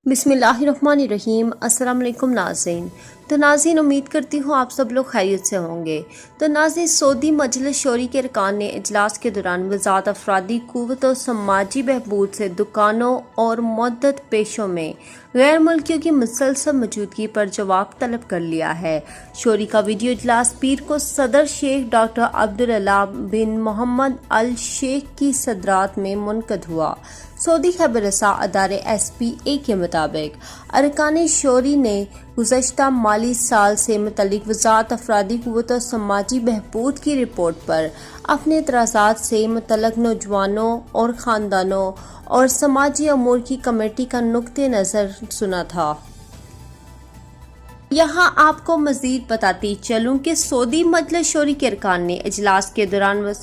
बिस्मिल्लाहिर्रहमानिर्रहीम। अस्सलाम वालेकुम नाज़रीन। तो नाज़रीन, उम्मीद करती हूँ आप सब लोग खैरियत से होंगे। तो नाज़रीन, सऊदी मजलिस शोरी के अरकान ने इजलास के दौरान वज़ारत अफरादी क़ुव्वत और समाजी बहबूद से दुकानों और मुअद्दद पेशों में गैर मुल्कियों की मुसलसल मौजूदगी पर जवाब तलब कर लिया है। शोरी का वीडियो इजलास पीर को सदर शेख डॉक्टर अब्दुल्लाह बिन मोहम्मद अल शेख की सदरात में मुनक़द हुआ। सऊदी खबर रसा अदारे SPA के मुताबिक अरकान शोरी ने गुज़श्ता माली साल से मुतल्लिक वज़ारत अफरादी क़ुव्वत और समाजी बहबूद की रिपोर्ट पर अपने एतराज़ात से मुतल्लिक नौजवानों और ख़ानदानों और समाजी अमूर की कमेटी का नुक्ते नज़र सुना था। यहाँ आपको मज़ीद बताती चलूँ कि सऊदी मजलिस शोरी के अरकान ने इजलास के दौरान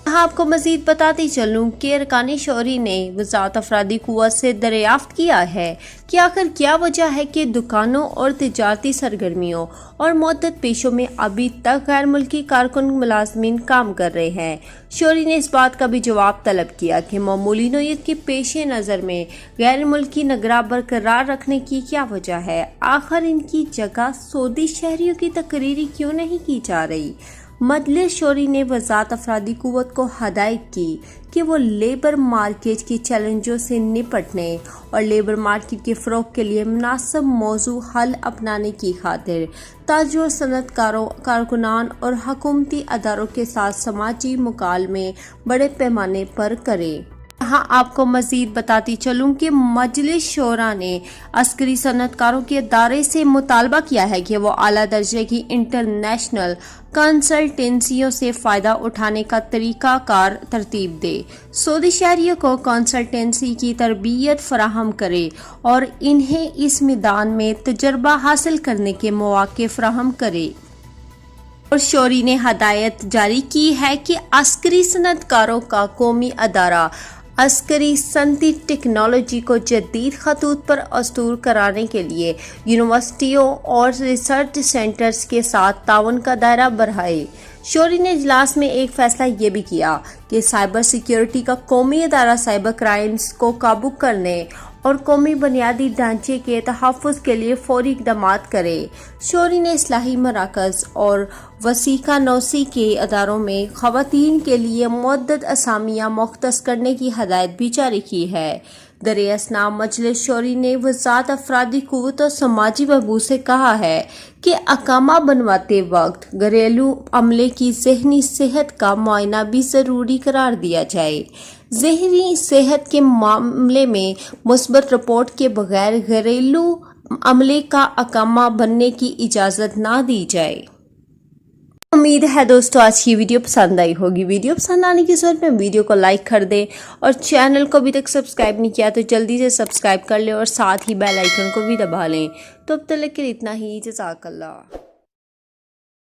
आपको मज़ीद बताती चलूँ कि अरकान शोरी ने वज़ारत अफरादी क़ुव्वत से दरियाफ्त किया है कि आखिर क्या वजह है कि दुकानों और तिजारती सरगर्मियों और मुअद्दद पेशों में अभी तक गैर मुल्की कारकुन मुलाज़मीन काम कर रहे हैं। शोरी ने इस बात का भी जवाब तलब किया कि मामूली नौयत के पेश नज़र में गैर मुल्की नगरा बरकरार रखने की क्या वजह है, आखिर इनकी जगह सऊदी शहरियों की तकरीरी क्यों नहीं की जा रही। मजलिस शोरी ने वज़ारत अफरादी क़ुव्वत को हदायत की कि वो लेबर मार्केट के चैलेंजों से निपटने और लेबर मार्केट के फ़रोग़ के लिए मुनासिब मौजू हल अपनाने की खातिर ताजिर और सनअतकारों, कारकुनान और हुकूमती अदारों के साथ समाजी मुकालमे बड़े पैमाने पर करें। यहाँ आपको मज़ीद बताती चलूँ कि मजलिस शोरा ने अस्करी सनअतकारों के अदारे से मुतालबा किया है कि वो आला दर्जे की इंटरनेशनल कंसल्टेंसियों से फ़ायदा उठाने का तरीक़ा कार तरतीब दे, सऊदी शहरियों को कंसल्टेंसी की तरबियत फराहम करे और इन्हें इस मैदान में तजर्बा हासिल करने के मौक़े फराहम करे। और शोरी ने हदायत जारी की है कि अस्करी सनअतकारों का कौमी अदारा अस्करी सनती टेक्नोलॉजी को जदीद खतूत पर अस्तूर कराने के लिए यूनिवर्सिटियों और रिसर्च सेंटर्स के साथ ताउन का दायरा बढ़ाए। शोरी ने इजलास में एक फैसला ये भी किया कि साइबर सिक्योरिटी का कौमी अदारा साइबर क्राइम्स को काबू करने और कौमी बुनियादी ढांचे के तहफ़्फ़ुज़ के लिए फौरी इक़दामात करे। शोरी ने इस्लाही मराकज़ और वसीक़ा नौसी के अदारों में ख़वातीन के लिए मुअद्दद असामियाँ मुख्तस करने की हदायत भी जारी की है। दर-ए-असना मजलिस शोरी ने वज़ारत अफरादी क़ुव्वत और समाजी बहबूद से कहा है कि अकामा बनवाते वक्त घरेलू अमले की ज़हनी सेहत का मुआयना भी ज़रूरी करार दिया जाए। ज़हनी सेहत के मामले में मुस्बत रिपोर्ट के बगैर घरेलू अमले का अकामा बनने की इजाज़त ना दी जाए। उम्मीद है दोस्तों आज की वीडियो पसंद आई होगी। वीडियो पसंद आने की सूरत में वीडियो को लाइक कर दें और चैनल को अभी तक सब्सक्राइब नहीं किया तो जल्दी से सब्सक्राइब कर लें और साथ ही बेल आइकन को भी दबा लें। तो अब तक के लिए इतना ही। जज़ाकल्लाह।